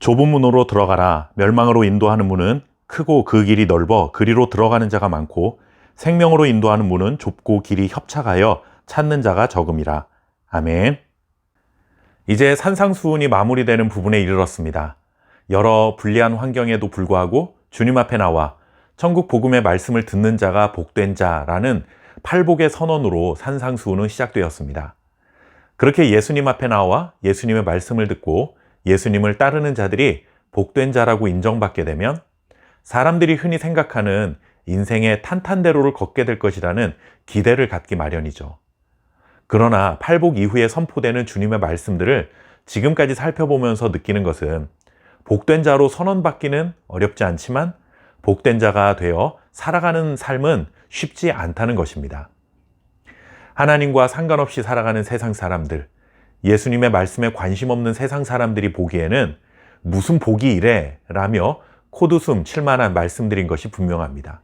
좁은 문으로 들어가라. 멸망으로 인도하는 문은 크고 그 길이 넓어 그리로 들어가는 자가 많고 생명으로 인도하는 문은 좁고 길이 협착하여 찾는 자가 적음이라. 아멘. 이제 산상수훈이 마무리되는 부분에 이르렀습니다. 여러 불리한 환경에도 불구하고 주님 앞에 나와 천국 복음의 말씀을 듣는 자가 복된 자라는 팔복의 선언으로 산상수훈은 시작되었습니다. 그렇게 예수님 앞에 나와 예수님의 말씀을 듣고 예수님을 따르는 자들이 복된 자라고 인정받게 되면 사람들이 흔히 생각하는 인생의 탄탄대로를 걷게 될 것이라는 기대를 갖기 마련이죠. 그러나 팔복 이후에 선포되는 주님의 말씀들을 지금까지 살펴보면서 느끼는 것은 복된 자로 선언받기는 어렵지 않지만 복된 자가 되어 살아가는 삶은 쉽지 않다는 것입니다. 하나님과 상관없이 살아가는 세상 사람들, 예수님의 말씀에 관심 없는 세상 사람들이 보기에는 무슨 복이 이래? 라며 코웃음 칠 만한 말씀들인 것이 분명합니다.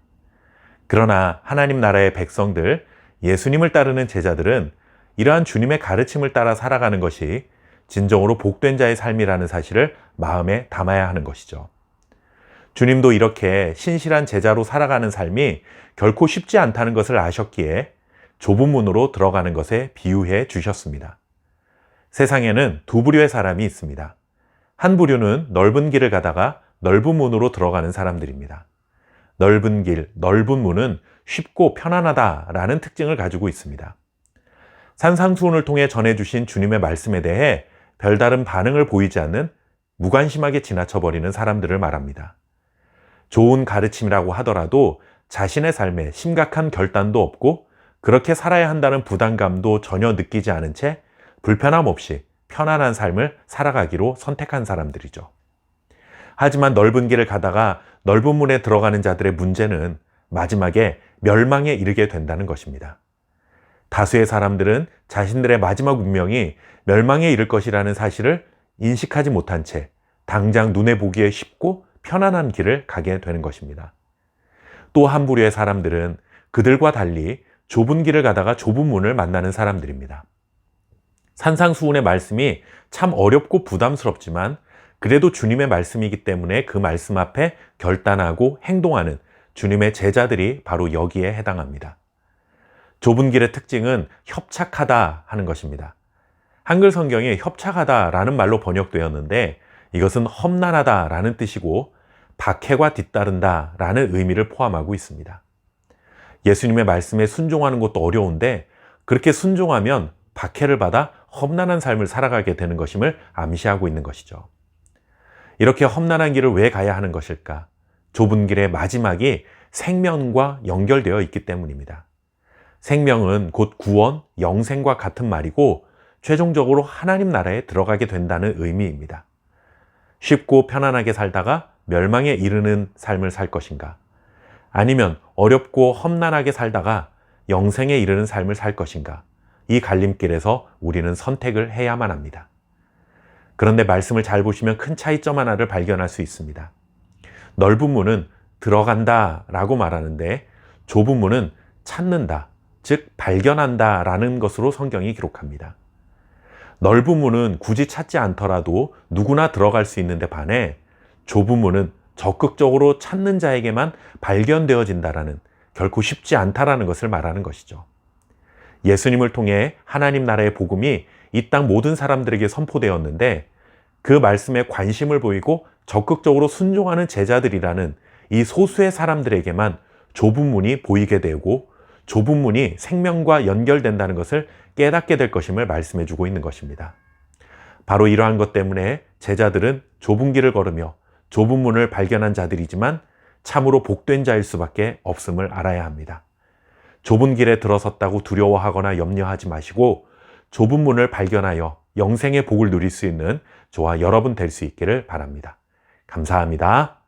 그러나 하나님 나라의 백성들, 예수님을 따르는 제자들은 이러한 주님의 가르침을 따라 살아가는 것이 진정으로 복된 자의 삶이라는 사실을 마음에 담아야 하는 것이죠. 주님도 이렇게 신실한 제자로 살아가는 삶이 결코 쉽지 않다는 것을 아셨기에 좁은 문으로 들어가는 것에 비유해 주셨습니다. 세상에는 두 부류의 사람이 있습니다. 한 부류는 넓은 길을 가다가 넓은 문으로 들어가는 사람들입니다. 넓은 길, 넓은 문은 쉽고 편안하다라는 특징을 가지고 있습니다. 산상수훈을 통해 전해주신 주님의 말씀에 대해 별다른 반응을 보이지 않는 무관심하게 지나쳐버리는 사람들을 말합니다. 좋은 가르침이라고 하더라도 자신의 삶에 심각한 결단도 없고 그렇게 살아야 한다는 부담감도 전혀 느끼지 않은 채 불편함 없이 편안한 삶을 살아가기로 선택한 사람들이죠. 하지만 넓은 길을 가다가 넓은 문에 들어가는 자들의 문제는 마지막에 멸망에 이르게 된다는 것입니다. 다수의 사람들은 자신들의 마지막 운명이 멸망에 이를 것이라는 사실을 인식하지 못한 채 당장 눈에 보기에 쉽고 편안한 길을 가게 되는 것입니다. 또 한 부류의 사람들은 그들과 달리 좁은 길을 가다가 좁은 문을 만나는 사람들입니다. 산상수훈의 말씀이 참 어렵고 부담스럽지만 그래도 주님의 말씀이기 때문에 그 말씀 앞에 결단하고 행동하는 주님의 제자들이 바로 여기에 해당합니다. 좁은 길의 특징은 협착하다 하는 것입니다. 한글 성경에 협착하다라는 말로 번역되었는데 이것은 험난하다라는 뜻이고 박해가 뒤따른다라는 의미를 포함하고 있습니다. 예수님의 말씀에 순종하는 것도 어려운데 그렇게 순종하면 박해를 받아 험난한 삶을 살아가게 되는 것임을 암시하고 있는 것이죠. 이렇게 험난한 길을 왜 가야 하는 것일까? 좁은 길의 마지막이 생명과 연결되어 있기 때문입니다. 생명은 곧 구원, 영생과 같은 말이고 최종적으로 하나님 나라에 들어가게 된다는 의미입니다. 쉽고 편안하게 살다가 멸망에 이르는 삶을 살 것인가? 아니면 어렵고 험난하게 살다가 영생에 이르는 삶을 살 것인가? 이 갈림길에서 우리는 선택을 해야만 합니다. 그런데 말씀을 잘 보시면 큰 차이점 하나를 발견할 수 있습니다. 넓은 문은 들어간다 라고 말하는데 좁은 문은 찾는다, 즉 발견한다 라는 것으로 성경이 기록합니다. 넓은 문은 굳이 찾지 않더라도 누구나 들어갈 수 있는데 반해 좁은 문은 적극적으로 찾는 자에게만 발견되어진다라는 결코 쉽지 않다라는 것을 말하는 것이죠. 예수님을 통해 하나님 나라의 복음이 이 땅 모든 사람들에게 선포되었는데 그 말씀에 관심을 보이고 적극적으로 순종하는 제자들이라는 이 소수의 사람들에게만 좁은 문이 보이게 되고 좁은 문이 생명과 연결된다는 것을 깨닫게 될 것임을 말씀해 주고 있는 것입니다. 바로 이러한 것 때문에 제자들은 좁은 길을 걸으며 좁은 문을 발견한 자들이지만 참으로 복된 자일 수밖에 없음을 알아야 합니다. 좁은 길에 들어섰다고 두려워하거나 염려하지 마시고 좁은 문을 발견하여 영생의 복을 누릴 수 있는 저와 여러분 될 수 있기를 바랍니다. 감사합니다.